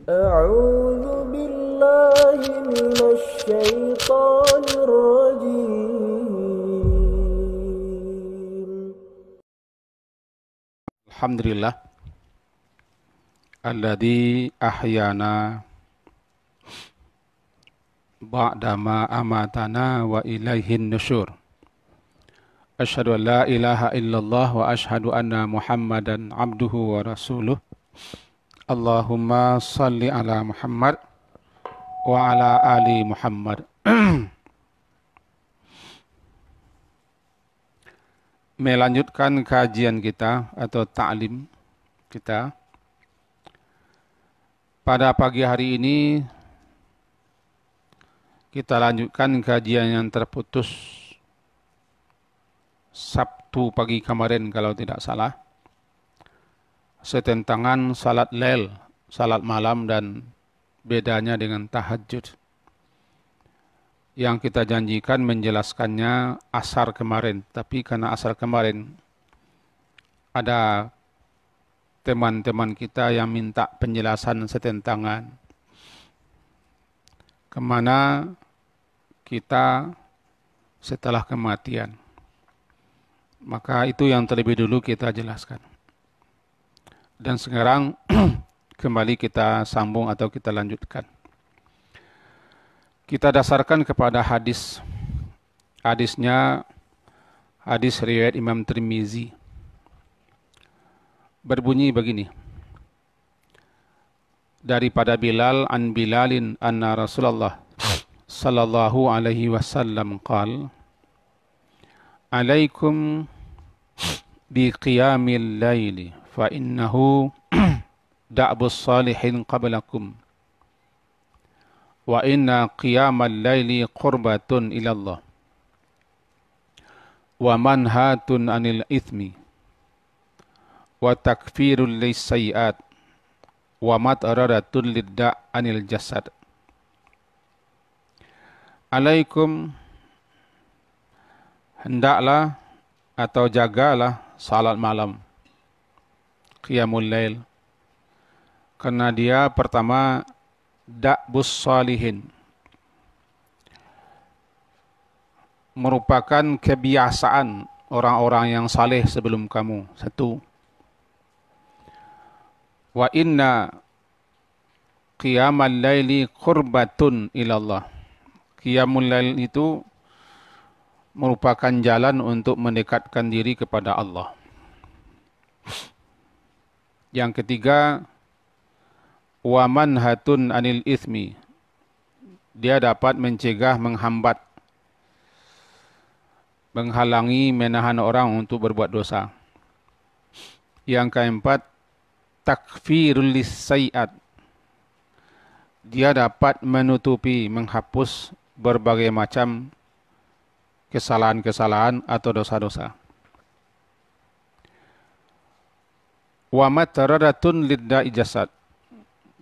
أعوذ بالله من الشيطان الرجيم. Alhamdulillah alladzi ahyana ba'dama amatana wa ilaihin nusyur. Asyhadu an la ilaha illallah wa asyhadu anna Muhammadan abduhu wa rasuluh. Allahumma salli ala Muhammad wa ala ali Muhammad. Melanjutkan kajian kita atau ta'lim kita. Pada pagi hari ini kita lanjutkan kajian yang terputus Sabtu pagi kemarin kalau tidak salah. Setentangan salat lail, salat malam dan bedanya dengan tahajud. Yang kita janjikan menjelaskannya asar kemarin, tapi karena asar kemarin ada teman-teman kita yang minta penjelasan setentangan kemana kita setelah kematian. Maka itu yang terlebih dulu kita jelaskan. Dan sekarang kembali kita sambung atau kita lanjutkan. Kita dasarkan kepada hadis. Hadisnya hadis riwayat Imam Tirmizi. Berbunyi begini. Daripada Bilal an Bilalin anna Rasulullah sallallahu alaihi wasallam qala alaikum bi qiyamil laili fa innahu da'bus salihin qablakum wa inna qiyamal laili qurbatun ilallah wa manhatun anil ithmi wa takfirul lissayiat wa mat'aradatun lidda' anil jasad. Alaikum, hendaklah atau jagalah salat malam, qiyamul lail, karena dia pertama da'bus salihin, merupakan kebiasaan orang-orang yang saleh sebelum kamu. Satu. Wa inna qiyamal laili qurbatun ilallah. Qiyamul lail itu merupakan jalan untuk mendekatkan diri kepada Allah. Yang ketiga, wa manhatun anil ithmi. Dia dapat mencegah, menghambat, menghalangi, menahan orang untuk berbuat dosa. Yang keempat, takfirul lissayiat. Dia dapat menutupi, menghapus berbagai macam kesalahan-kesalahan atau dosa-dosa. Wa mataradatun lidda'i jasad.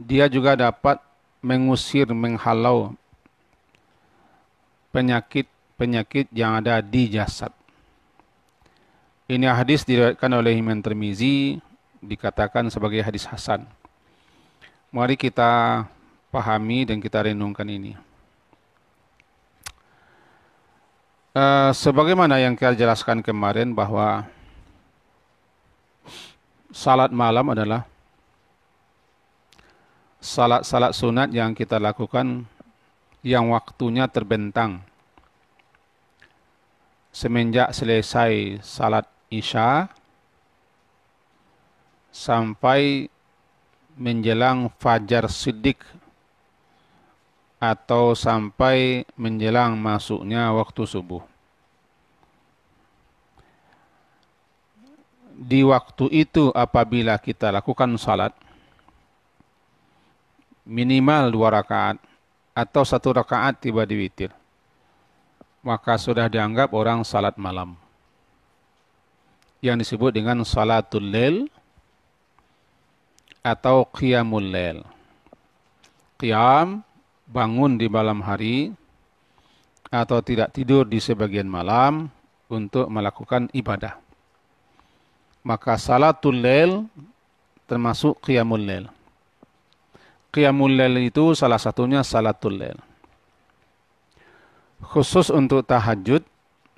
Dia juga dapat mengusir, menghalau penyakit-penyakit yang ada di jasad. Ini hadis diriwayatkan oleh Imam Tirmizi, dikatakan sebagai hadis hasan. Mari kita pahami dan kita renungkan ini. Sebagaimana yang kita jelaskan kemarin bahwa salat malam adalah salat-salat sunat yang kita lakukan yang waktunya terbentang. Semenjak selesai salat Isya sampai menjelang Fajar Siddiq atau sampai menjelang masuknya waktu subuh. Di waktu itu apabila kita lakukan salat minimal 2 rakaat atau 1 rakaat tiba di witir, maka sudah dianggap orang salat malam. Yang disebut dengan salatul lail atau qiyamul lail. Qiyam, bangun di malam hari atau tidak tidur di sebagian malam untuk melakukan ibadah. Maka salatul lail termasuk qiyamul lail. Qiyamul lail itu salah satunya salatul lail. Khusus untuk tahajud,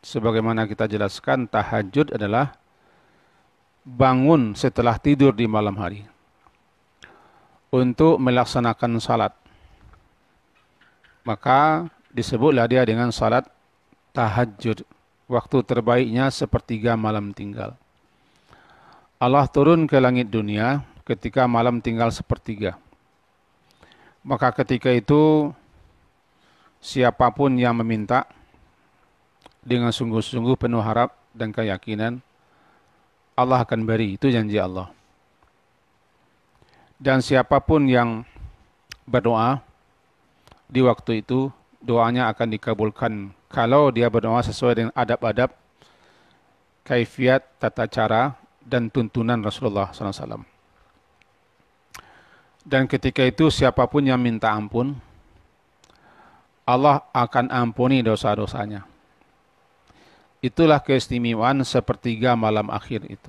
sebagaimana kita jelaskan, tahajud adalah bangun setelah tidur di malam hari untuk melaksanakan salat. Maka disebutlah dia dengan salat tahajud. Waktu terbaiknya sepertiga malam tinggal. Allah turun ke langit dunia ketika malam tinggal sepertiga. Maka ketika itu siapapun yang meminta dengan sungguh-sungguh penuh harap dan keyakinan, Allah akan beri. Itu janji Allah. Dan siapapun yang berdoa di waktu itu, doanya akan dikabulkan kalau dia berdoa sesuai dengan adab-adab, kaifiat, tata cara, dan tuntunan Rasulullah SAW. Dan ketika itu siapapun yang minta ampun, Allah akan ampuni dosa-dosanya. Itulah keistimewaan sepertiga malam akhir itu.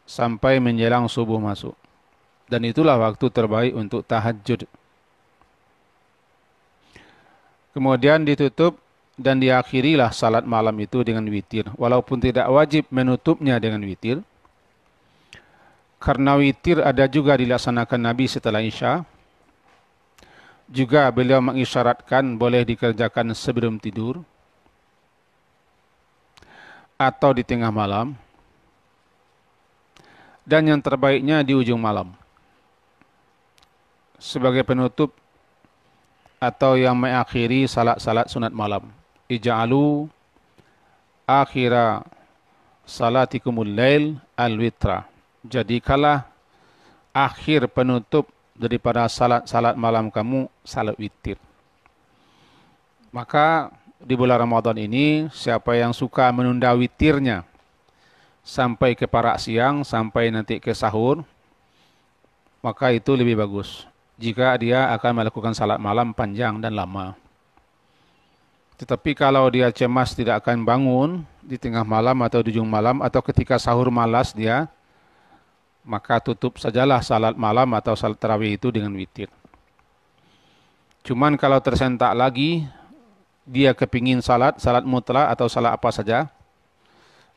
Sampai menjelang subuh masuk. Dan itulah waktu terbaik untuk tahajud. Kemudian ditutup dan diakhirilah salat malam itu dengan witir. Walaupun tidak wajib menutupnya dengan witir. Karena witir ada juga dilaksanakan Nabi setelah Isya. Juga beliau mengisyaratkan boleh dikerjakan sebelum tidur atau di tengah malam. Dan yang terbaiknya di ujung malam. Sebagai penutup atau yang mengakhiri salat-salat sunat malam. Ija'alu akhira salatikumul lail al-witra. Jadikanlah akhir penutup daripada salat malam kamu salat witir. Maka di bulan Ramadan ini siapa yang suka menunda witirnya sampai ke parak siang, sampai nanti ke sahur, maka itu lebih bagus. Jika dia akan melakukan salat malam panjang dan lama. Tetapi kalau dia cemas tidak akan bangun di tengah malam atau di ujung malam atau ketika sahur malas dia, maka tutup sajalah salat malam atau salat tarawih itu dengan witir. Cuman kalau tersentak lagi, dia kepingin salat mutlak atau salat apa saja.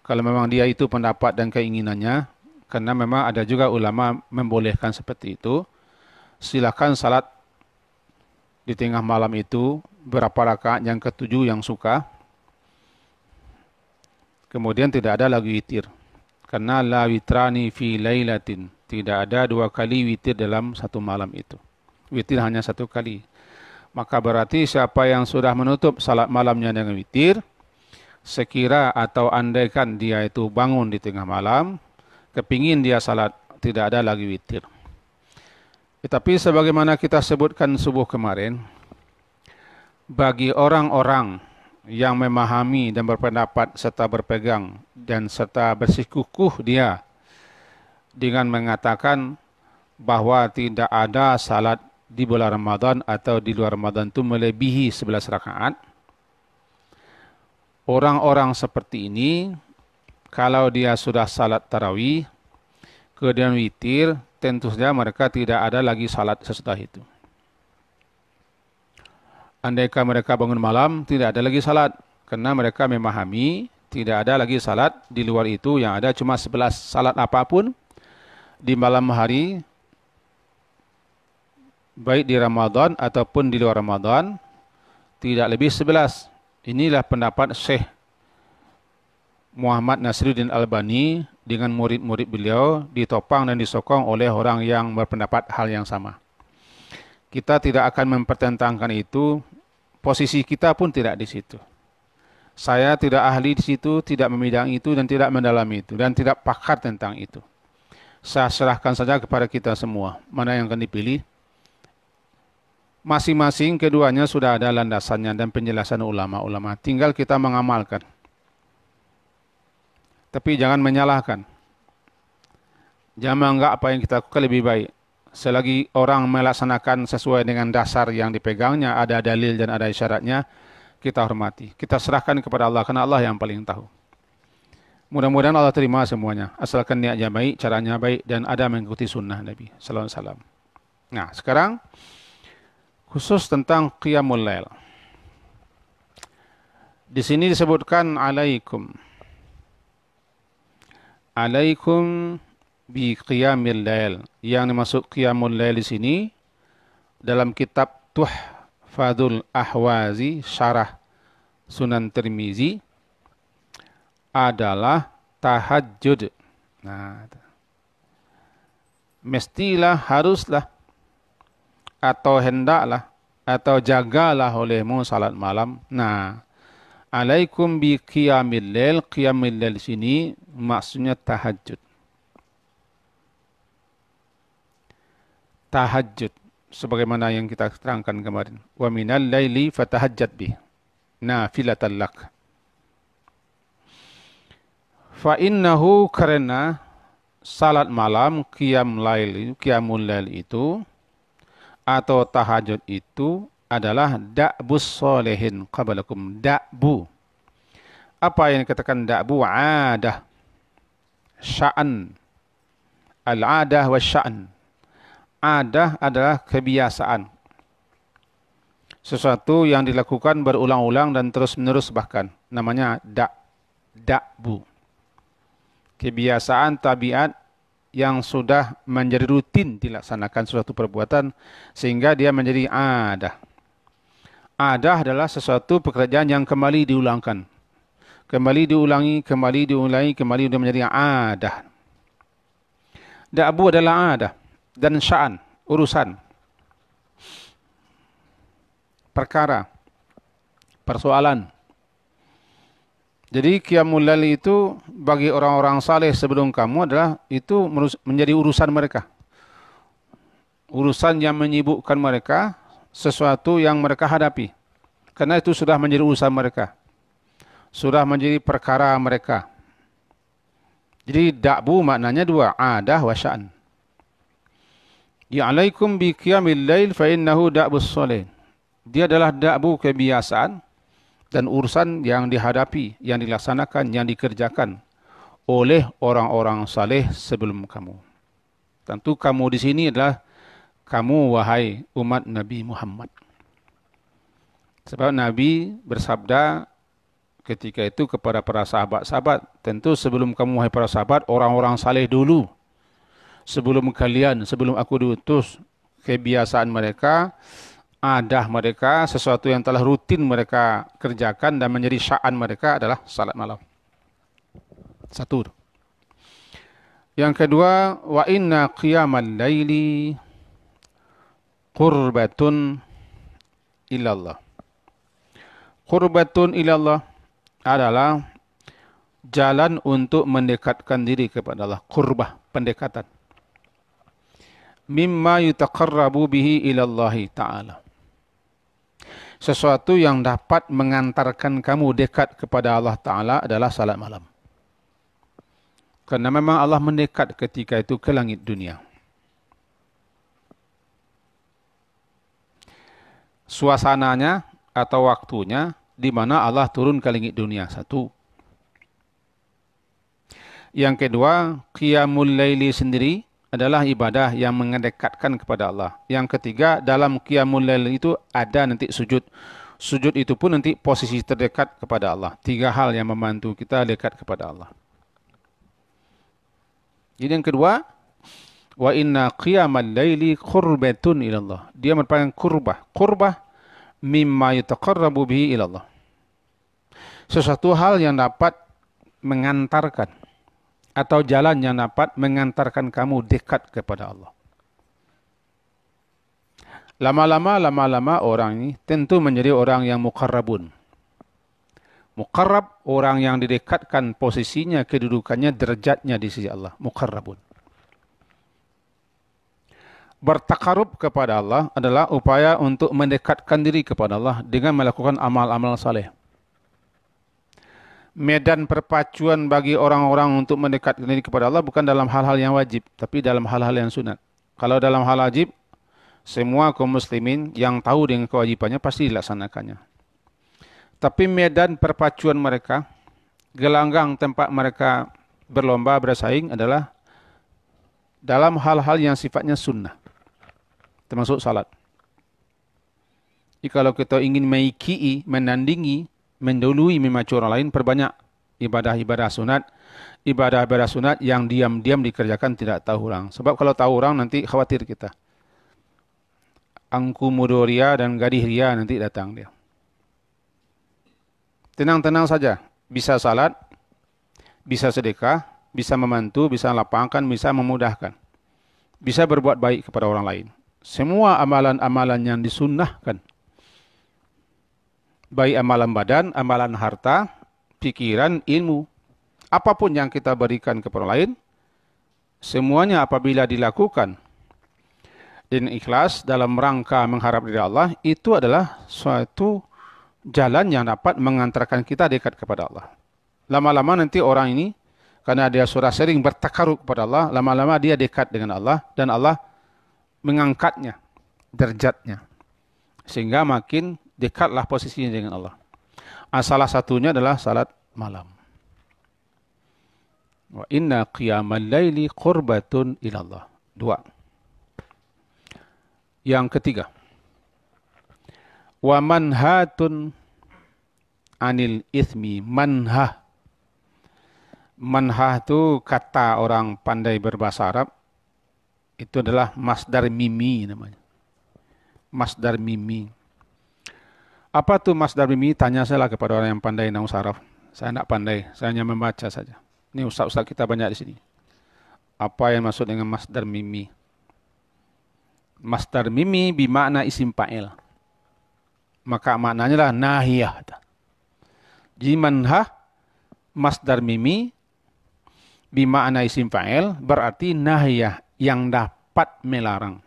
Kalau memang dia itu pendapat dan keinginannya, karena memang ada juga ulama membolehkan seperti itu, silakan salat di tengah malam itu, berapa rakaat yang ketujuh yang suka. Kemudian tidak ada lagi witir. Karena la witrani fi lailatin. Tidak ada dua kali witir dalam satu malam itu. Witir hanya satu kali. Maka berarti siapa yang sudah menutup salat malamnya dengan witir, sekira atau andaikan dia itu bangun di tengah malam, kepingin dia salat, tidak ada lagi witir. Tetapi sebagaimana kita sebutkan subuh kemarin, bagi orang-orang yang memahami dan berpendapat serta berpegang dan serta bersikukuh dia dengan mengatakan bahwa tidak ada salat di bulan Ramadan atau di luar Ramadan itu melebihi 11 rakaat. Orang-orang seperti ini, kalau dia sudah salat tarawih, kemudian witir, tentu saja mereka tidak ada lagi salat sesudah itu. Andaikan mereka bangun malam, tidak ada lagi salat. Karena mereka memahami, tidak ada lagi salat di luar itu, yang ada cuma 11 salat apapun di malam hari, baik di Ramadan ataupun di luar Ramadan, tidak lebih 11. Inilah pendapat Syekh Muhammad Nasiruddin Albani dengan murid-murid beliau, ditopang dan disokong oleh orang yang berpendapat hal yang sama. Kita tidak akan mempertentangkan itu, posisi kita pun tidak di situ. Saya tidak ahli di situ, tidak memidang itu dan tidak mendalami itu dan tidak pakar tentang itu. Saya serahkan saja kepada kita semua, mana yang akan dipilih. Masing-masing keduanya sudah ada landasannya dan penjelasan ulama-ulama. Tinggal kita mengamalkan. Tapi jangan menyalahkan. Jangan menganggap apa yang kita lakukan lebih baik. Selagi orang melaksanakan sesuai dengan dasar yang dipegangnya, ada dalil dan ada isyaratnya, kita hormati. Kita serahkan kepada Allah, karena Allah yang paling tahu. Mudah-mudahan Allah terima semuanya. Asalkan niatnya baik, caranya baik, dan ada mengikuti sunnah Nabi Sallallahu Alaihi Wasallam. Nah, sekarang khusus tentang qiyamul lail. Di sini disebutkan alaikum. Alaikum bi qiyamil lail. Yang dimaksud qiyamul lail di sini dalam kitab Tuhfatul Ahwazi syarah Sunan Tirmizi adalah tahajud. Nah, mestilah, haruslah, atau hendaklah, atau jagalah olehmu salat malam. Nah, alaikum bi qiyamil lail. Qiyamil lail sini maksudnya tahajud. Tahajud sebagaimana yang kita terangkan kemarin. Wa minal laili fatahajjat bih nafilatan lak. Fa innahu, karena salat malam, qiyamul lail itu atau tahajud itu adalah da'bus solehin qablakum. Da'bu. Apa yang dikatakan da'bu? Adah. Sya'an. Al-adah wa sya'an. Adah adalah kebiasaan. Sesuatu yang dilakukan berulang-ulang dan terus-menerus bahkan. Namanya da'bu. Kebiasaan, tabiat yang sudah menjadi rutin dilaksanakan suatu perbuatan sehingga dia menjadi adah. Adah adalah sesuatu pekerjaan yang kembali diulangkan. Kembali diulangi, kembali diulangi, kembali menjadi adah. Da'bu adalah adah dan sya'an, urusan, perkara, persoalan. Jadi qiyamul lail itu bagi orang-orang saleh sebelum kamu adalah itu menjadi urusan mereka. Urusan yang menyibukkan mereka, sesuatu yang mereka hadapi. Karena itu sudah menjadi urusan mereka. Sudah menjadi perkara mereka. Jadi da'bu maknanya dua, adah wa sya'an. Ya alaikum bi qiyamil lail fa innahu da'bus salih. Dia adalah da'bu, kebiasaan dan urusan yang dihadapi, yang dilaksanakan, yang dikerjakan oleh orang-orang saleh sebelum kamu. Tentu kamu di sini adalah kamu, wahai umat Nabi Muhammad. Sebab Nabi bersabda ketika itu kepada para sahabat-sahabat, tentu sebelum kamu, wahai para sahabat, orang-orang saleh dulu. Sebelum kalian, sebelum aku diutus, kebiasaan mereka, adah mereka, sesuatu yang telah rutin mereka kerjakan dan menjadi sya'an mereka adalah salat malam. Satu. Yang kedua, wa inna qiyamal laili qurbatun ilallah. Qurbatun ilallah adalah jalan untuk mendekatkan diri kepada Allah. Qurbah, pendekatan. Mimma yutaqarrabu bihi ilallahi ta'ala. Sesuatu yang dapat mengantarkan kamu dekat kepada Allah Ta'ala adalah salat malam. Karena memang Allah mendekat ketika itu ke langit dunia. Suasananya atau waktunya di mana Allah turun ke langit dunia. Satu. Yang kedua, qiyamul laili sendiri adalah ibadah yang mendekatkan kepada Allah. Yang ketiga, dalam qiyamul lail itu ada nanti sujud. Sujud itu pun nanti posisi terdekat kepada Allah. Tiga hal yang membantu kita dekat kepada Allah. Jadi yang kedua, wa inna qiyamal laili qurbatun ilallah. Dia merupakan kurbah. Kurbah mimma yutaqarrabu bihi ilallah. Sesuatu hal yang dapat mengantarkan atau jalan yang dapat mengantarkan kamu dekat kepada Allah. Lama-lama orang ini tentu menjadi orang yang muqarrabun. Muqarrab, orang yang didekatkan posisinya, kedudukannya, derajatnya di sisi Allah. Muqarrabun. Bertakarub kepada Allah adalah upaya untuk mendekatkan diri kepada Allah dengan melakukan amal-amal saleh. Medan perpacuan bagi orang-orang untuk mendekatkan diri kepada Allah bukan dalam hal-hal yang wajib, tapi dalam hal-hal yang sunat. Kalau dalam hal wajib, semua kaum muslimin yang tahu dengan kewajibannya pasti dilaksanakannya. Tapi medan perpacuan mereka, gelanggang tempat mereka berlomba bersaing adalah dalam hal-hal yang sifatnya sunnah. termasuk salat. Jadi kalau kita ingin meikii, menandingi, mendahului, memacu orang lain, perbanyak ibadah-ibadah sunat, ibadah-ibadah sunat yang diam-diam dikerjakan tidak tahu orang. Sebab kalau tahu orang nanti khawatir kita. Angku mudoria dan gadih ria nanti datang dia. Tenang-tenang saja. Bisa salat, bisa sedekah, bisa membantu, bisa lapangkan, bisa memudahkan. Bisa berbuat baik kepada orang lain. Semua amalan-amalan yang disunnahkan. Baik amalan badan, amalan harta, pikiran, ilmu. Apapun yang kita berikan kepada orang lain, semuanya apabila dilakukan dan ikhlas dalam rangka mengharap dari Allah, itu adalah suatu jalan yang dapat mengantarkan kita dekat kepada Allah. Lama-lama nanti orang ini, karena dia sudah sering bertakarub kepada Allah, lama-lama dia dekat dengan Allah, dan Allah mengangkatnya, derajatnya. Sehingga makin dekatlah posisinya dengan Allah. Salah satunya adalah salat malam. Wa inna qiyamal laili qurbatun ilallah. 2. Yang ketiga, wa manhatun anil ithmi. Manhah. Manhah itu kata orang pandai berbahasa Arab. Itu adalah masdar mimi namanya. Masdar mimi. Apa tuh masdar mimi? Tanya saya lah kepada orang yang pandai nahwu saraf. Saya tidak pandai, saya hanya membaca saja. Ini ustaz-ustaz kita banyak di sini. Apa yang maksud dengan masdar mimi? Masdar mimi bimakna isim fa'il. Maka maknanya lah nahiyah. Jadi manhah masdar mimi bimakna isim fa'il berarti nahiyah, yang dapat melarang.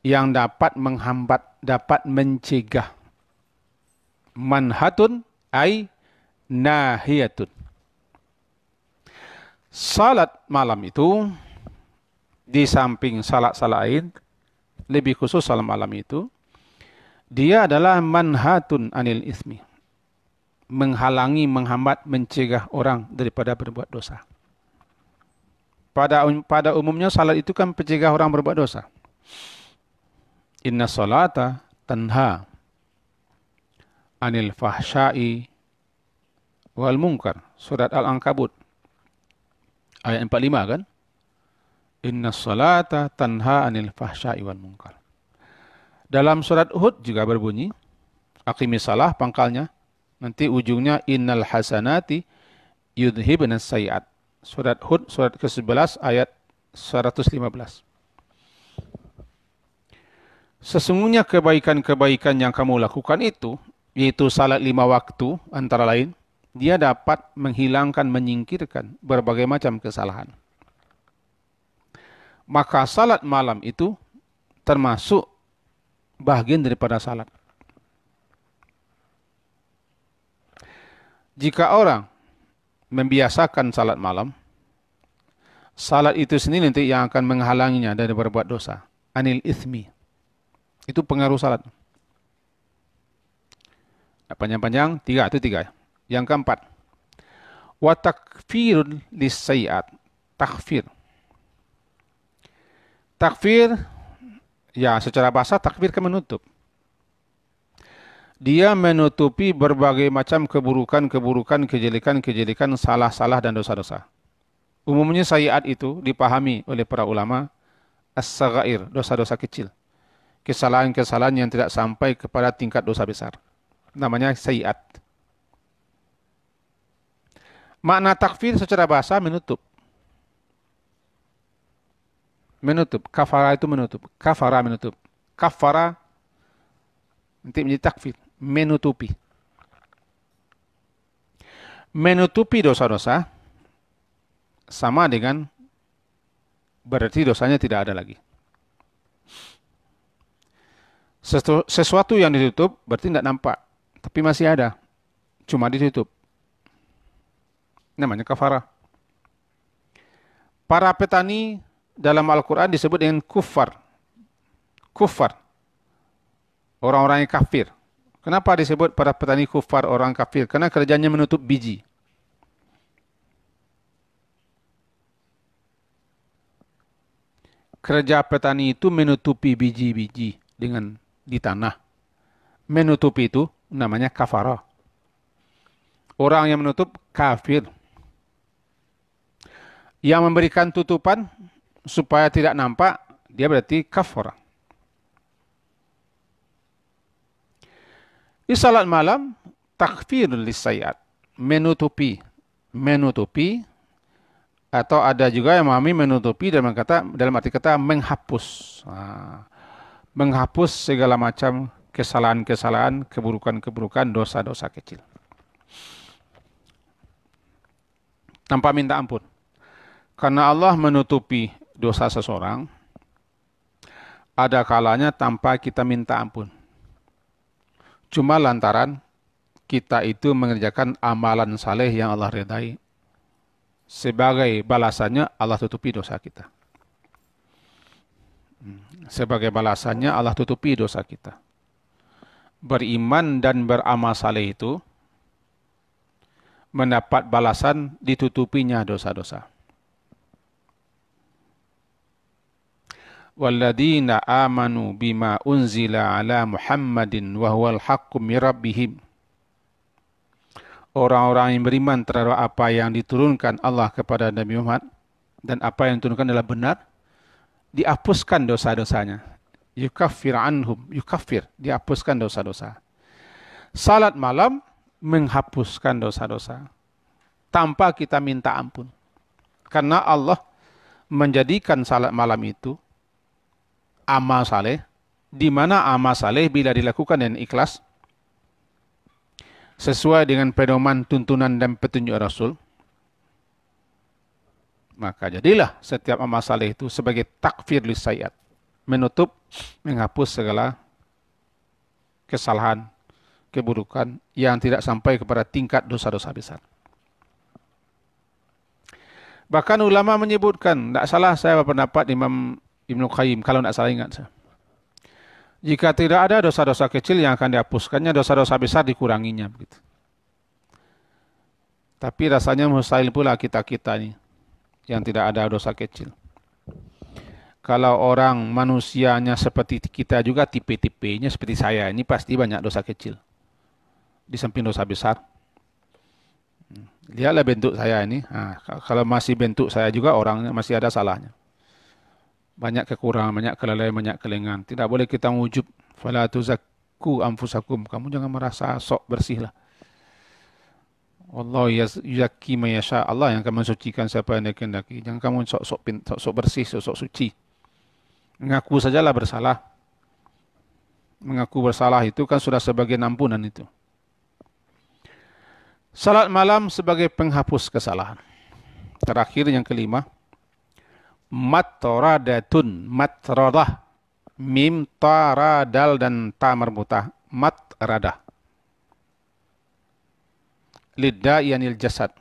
Yang dapat menghambat, dapat mencegah. Manhatun ay nahiyatun. Salat malam itu, di samping salat-salat lain, lebih khusus salat malam itu, dia adalah manhatun anil ismi. Menghalangi, menghambat, mencegah orang daripada berbuat dosa. Pada umumnya salat itu kan mencegah orang berbuat dosa. Inna salata tanha anil fahsyai wal munkar. Surat Al-Ankabut. Ayat 45 kan? Inna salata tanha anil fahsyai wal munkar. Dalam surat Hud juga berbunyi, aqimis salah pangkalnya, nanti ujungnya innal hasanati yudhibnas sayiat. Surat Hud, surat ke-11 ayat 115. Sesungguhnya kebaikan-kebaikan yang kamu lakukan itu, yaitu salat 5 waktu antara lain, dia dapat menghilangkan, menyingkirkan berbagai macam kesalahan. Maka salat malam itu termasuk bahagian daripada salat. Jika orang membiasakan salat malam, salat itu sendiri nanti yang akan menghalanginya dari berbuat dosa. Anil ithmi. Itu pengaruh salat. Panjang-panjang, 3 itu 3. Yang keempat, wa takfirun lissayiat. Takfir. Takfir, ya secara bahasa takfir kan menutup. Dia menutupi berbagai macam keburukan-keburukan, kejelekan-kejelekan, salah-salah dan dosa-dosa. Umumnya sayiat itu dipahami oleh para ulama as-saghair, dosa-dosa kecil. Kesalahan-kesalahan yang tidak sampai kepada tingkat dosa besar. Namanya sayiat. Makna takfir secara bahasa menutup. Menutup. Kafara itu menutup. Kafara menutup. Kafara nanti menjadi takfir. Menutupi. Menutupi dosa-dosa sama dengan berarti dosanya tidak ada lagi. Sesuatu yang ditutup berarti tidak nampak, tapi masih ada, cuma ditutup. Namanya kafara. Para petani dalam Al-Quran disebut dengan kuffar. Kuffar. Orang-orang yang kafir. Kenapa disebut para petani kuffar orang kafir? Karena kerjanya menutup biji. Kerja petani itu menutupi biji-biji dengan di tanah. Menutupi itu namanya kafarah. Orang yang menutup kafir. Yang memberikan tutupan supaya tidak nampak, dia berarti kafar. Di salat malam, takfir lisayat, menutupi, atau ada juga yang memahami menutupi dalam arti kata menghapus, menghapus segala macam kesalahan-kesalahan, keburukan-keburukan, dosa-dosa kecil, tanpa minta ampun. Karena Allah menutupi dosa seseorang, ada kalanya tanpa kita minta ampun. Cuma lantaran kita itu mengerjakan amalan saleh yang Allah ridai. Sebagai balasannya Allah tutupi dosa kita. Sebagai balasannya Allah tutupi dosa kita. Beriman dan beramal saleh itu mendapat balasan ditutupinya dosa-dosa. Walladzina amanu bima unzila ala Muhammadin wa huwal haqqu mir rabbihim. Orang-orang yang beriman terhadap apa yang diturunkan Allah kepada Nabi Muhammad dan apa yang diturunkan adalah benar, dihapuskan dosa-dosanya. Yukaffir anhum, dihapuskan dosa-dosa. Salat malam menghapuskan dosa-dosa tanpa kita minta ampun. Karena Allah menjadikan salat malam itu amal saleh, di mana amal saleh bila dilakukan dengan ikhlas sesuai dengan pedoman tuntunan dan petunjuk Rasul, maka jadilah setiap amal saleh itu sebagai takfir lisayat, menutup, menghapus segala kesalahan, keburukan yang tidak sampai kepada tingkat dosa-dosa besar. Bahkan ulama menyebutkan, tidak salah saya berpendapat Imam Ibnu Qayyim, kalau tidak salah ingat saya. Jika tidak ada dosa-dosa kecil yang akan dihapuskannya, dosa-dosa besar dikuranginya. Begitu. Tapi rasanya mustahil pula kita-kita ini, yang tidak ada dosa kecil. Kalau orang manusianya seperti kita juga, tipe-tipenya seperti saya, ini pasti banyak dosa kecil. Di samping dosa besar. Lihatlah bentuk saya ini. Kalau masih bentuk saya juga, orangnya masih ada salahnya. Banyak kekurangan, banyak kelalaian, banyak kelengan. Tidak boleh kita mewujud. Fala tuzakku anfusakum. Kamu jangan merasa sok bersih lah. Wallahu yuzakki man yasha. Allah yang akan mensucikan siapa yang dia kehendaki. Jangan kamu sok bersih, sok suci. Mengaku sajalah bersalah. Mengaku bersalah itu kan sudah sebagai ampunan itu. Salat malam sebagai penghapus kesalahan. Terakhir yang kelima. Matradatun, matradah, mim, ta, ra, dal, dan ta marbutah. Matradah. Lidda'i anil jasad.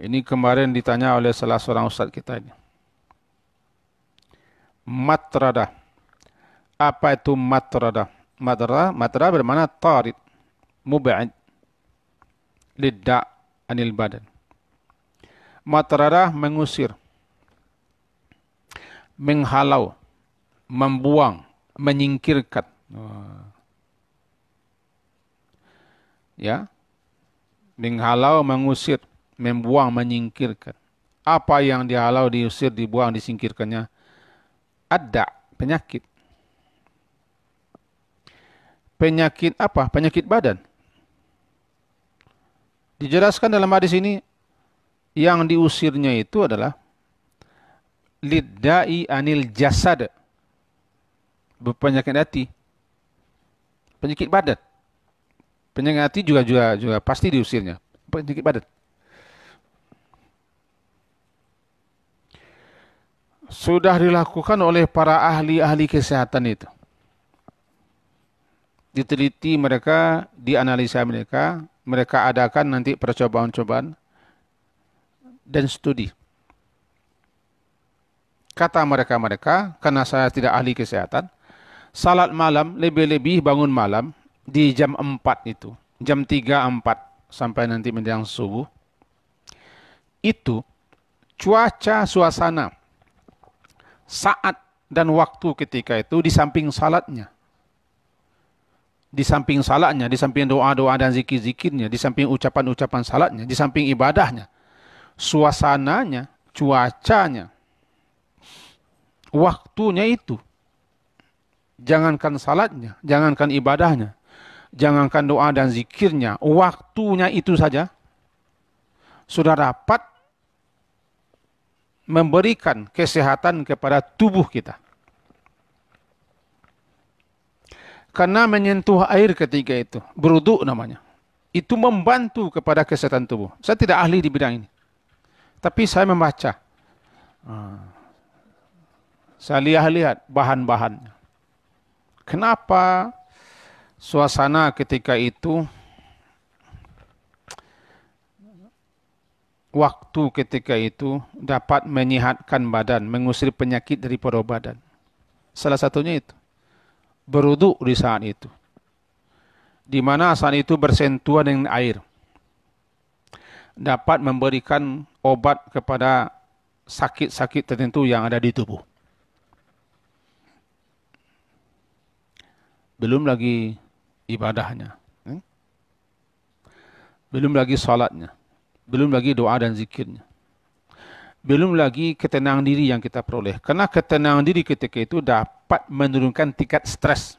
Ini kemarin ditanya oleh salah seorang ustaz kita ini. Matradah. Apa itu matradah? Matradah bermakna tarid, mub'id, lidda' anil badan. Matradah mengusir, menghalau, membuang, menyingkirkan. Ya, menghalau, mengusir, membuang, menyingkirkan. Apa yang dihalau, diusir, dibuang, disingkirkannya? Ada penyakit. Penyakit apa? Penyakit badan. Dijelaskan dalam hadis ini, yang diusirnya itu adalah lidda'i anil jasad, penyakit hati, penyakit badan. Penyakit hati juga pasti diusirnya, penyakit badan. Sudah dilakukan oleh para ahli-ahli kesehatan itu. Diteliti mereka, dianalisa mereka, mereka adakan nanti percobaan-cobaan dan studi. Kata mereka, karena saya tidak ahli kesehatan, salat malam, lebih-lebih bangun malam di jam 4 itu. Jam 3, 4 sampai nanti menjelang subuh. Itu cuaca suasana saat dan waktu ketika itu di samping salatnya. Di samping salatnya, di samping doa-doa dan zikir-zikirnya, di samping ucapan-ucapan salatnya, di samping ibadahnya, suasananya, cuacanya, waktunya itu. Jangankan salatnya, jangankan ibadahnya, jangankan doa dan zikirnya, waktunya itu saja sudah dapat memberikan kesehatan kepada tubuh kita. Karena menyentuh air ketika itu, berwudu namanya. Itu membantu kepada kesehatan tubuh. Saya tidak ahli di bidang ini. Tapi saya membaca. Saya lihat bahan-bahannya. Kenapa suasana ketika itu, waktu ketika itu dapat menyehatkan badan, mengusir penyakit dari badan. Salah satunya itu. Berwudu di saat itu. Di mana saat itu bersentuhan dengan air. Dapat memberikan obat kepada sakit-sakit tertentu yang ada di tubuh. Belum lagi ibadahnya. Belum lagi salatnya. Belum lagi doa dan zikirnya. Belum lagi ketenangan diri yang kita peroleh. Karena ketenangan diri ketika itu dapat menurunkan tingkat stres.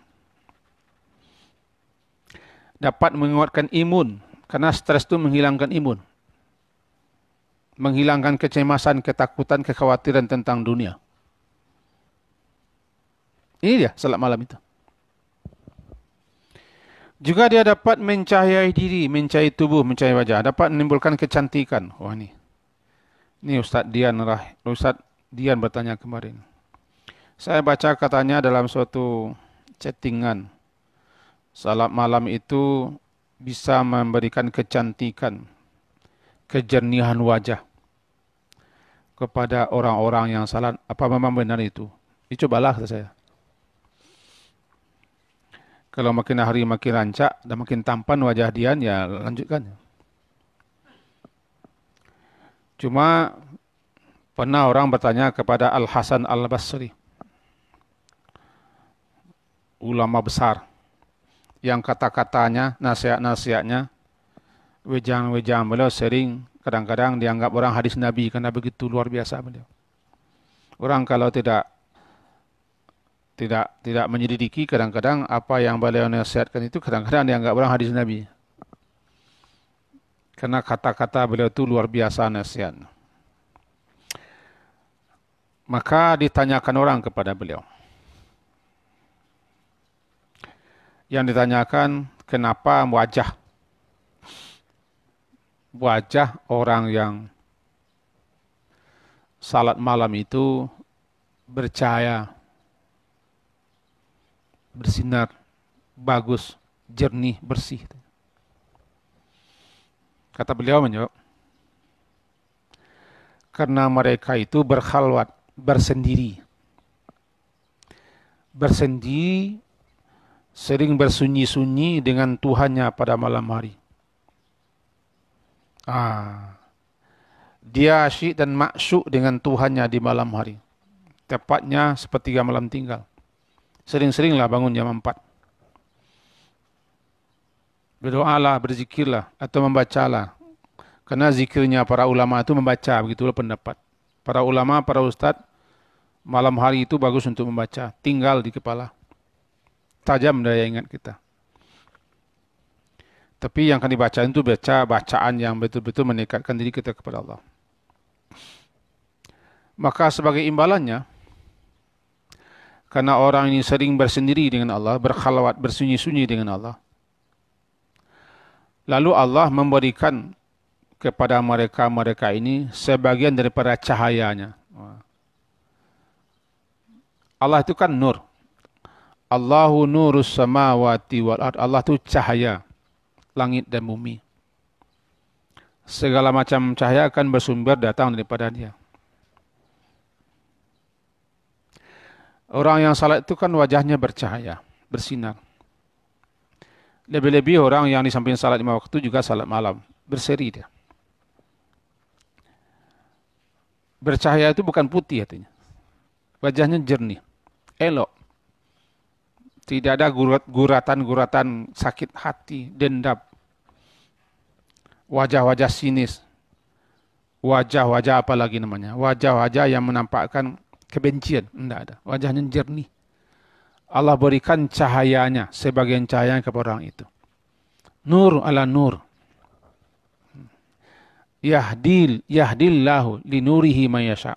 Dapat menguatkan imun. Karena stres itu menghilangkan imun. Menghilangkan kecemasan, ketakutan, kekhawatiran tentang dunia. Ini dia salat malam itu. Juga dia dapat mencahayai diri, mencahayai tubuh, mencahayai wajah. Dapat menimbulkan kecantikan. Wah ini. Ini Ustaz Dian bertanya kemarin. Saya baca katanya dalam suatu chattingan. Salat malam itu bisa memberikan kecantikan, kejernihan wajah kepada orang-orang yang salat. Apa memang benar itu? Cobalah kata saya. Kalau makin hari makin rancak dan makin tampan wajah Dian, ya lanjutkan. Cuma pernah orang bertanya kepada Al-Hasan Al-Basri, ulama besar, yang kata-katanya, nasihat-nasihatnya, wejang-wejang beliau sering kadang-kadang dianggap orang hadis Nabi karena begitu luar biasa beliau. Orang kalau tidak menyelidiki, kadang-kadang apa yang beliau nasihatkan itu kadang-kadang dianggap orang hadis Nabi. Karena kata-kata beliau itu luar biasa nasihat. Maka ditanyakan orang kepada beliau. Yang ditanyakan, kenapa wajah orang yang salat malam itu bercahaya, bersinar, bagus, jernih, bersih. Kata beliau menjawab, karena mereka itu berkhalwat, bersendiri. Bersendiri, sering bersunyi-sunyi dengan Tuhannya pada malam hari. Dia asyik dan maksyuk dengan Tuhannya di malam hari. Tepatnya sepertiga malam tinggal. Sering-seringlah bangun jam 4. Berdoalah, berzikirlah, atau membacalah. Karena zikirnya para ulama itu membaca, begitulah pendapat. Para ulama, para ustadz, malam hari itu bagus untuk membaca. Tinggal di kepala. Tajam daya ingat kita. Tapi yang akan dibaca itu bacaan yang betul-betul mendekatkan diri kita kepada Allah. Maka sebagai imbalannya, karena orang ini sering bersendiri dengan Allah, berkhalwat, bersunyi-sunyi dengan Allah, lalu Allah memberikan kepada mereka ini sebagian daripada cahayanya. Allah itu kan nur. Allahu nurus samawati wal ard. Allah itu cahaya langit dan bumi. Segala macam cahaya akan bersumber datang daripada Dia. Orang yang salat itu kan wajahnya bercahaya, bersinar. Lebih-lebih orang yang di samping salat 5 waktu juga salat malam, berseri dia. Bercahaya itu bukan putih artinya. wajahnya jernih, elok. Tidak ada guratan-guratan sakit hati, dendam, wajah-wajah sinis, wajah-wajah apa lagi namanya, wajah-wajah yang menampakkan kebencian, tidak ada. Wajahnya jernih. Allah berikan cahayanya, sebagian cahaya kepada orang itu. Nur ala nur. Yahdillahu linurihi man yasha.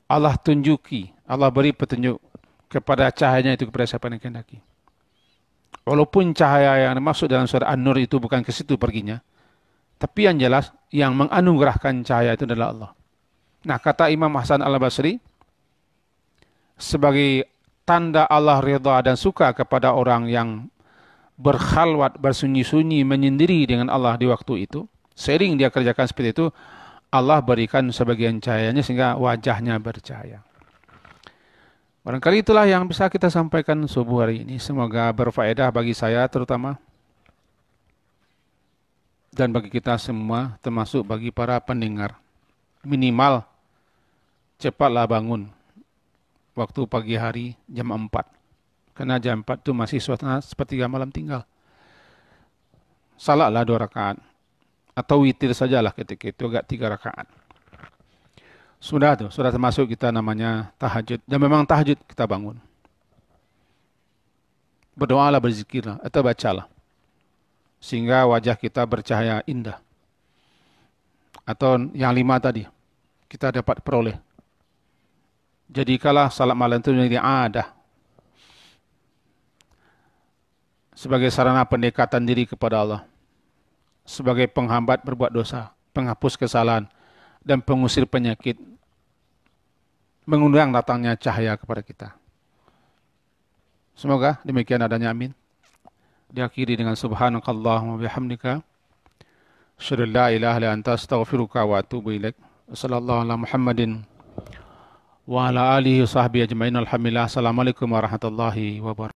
Allah tunjuki, Allah beri petunjuk kepada cahayanya itu kepada siapa yang kehendaki. Walaupun cahaya yang masuk dalam surah An-Nur itu bukan ke situ perginya, tapi yang jelas yang menganugerahkan cahaya itu adalah Allah. Nah, kata Imam Hasan Al-Basri, sebagai tanda Allah ridha dan suka kepada orang yang berkhalwat, bersunyi-sunyi, menyendiri dengan Allah di waktu itu, sering dia kerjakan seperti itu, Allah berikan sebagian cahayanya sehingga wajahnya bercahaya. Barangkali itulah yang bisa kita sampaikan subuh hari ini. Semoga berfaedah bagi saya terutama, dan bagi kita semua, termasuk bagi para pendengar. Minimal cepatlah bangun waktu pagi hari jam 4. Karena jam 4 itu masih suasana sepertiga malam tinggal. Salatlah 2 rakaat. Atau witir sajalah ketika itu agak 3 rakaat. Sudah termasuk kita namanya tahajud. Dan memang tahajud kita bangun. Berdoalah, berzikirlah, atau bacalah. Sehingga wajah kita bercahaya indah. Atau yang 5 tadi, kita dapat peroleh. Jadikanlah salat malam itu menjadi adah. Sebagai sarana pendekatan diri kepada Allah. Sebagai penghambat berbuat dosa, penghapus kesalahan, dan pengusir penyakit, mengundang datangnya cahaya kepada kita. Semoga demikian adanya, amin. Diakhiri dengan subhanakallahumma bihamdika, asyhadu an la ilaha illa anta, astaghfiruka wa atubu ilaik. Wassallallahu ala Muhammadin wa ala alihi wa sahbihi ajmain. Alhamdulillah. Assalamualaikum warahmatullahi wabarakatuh.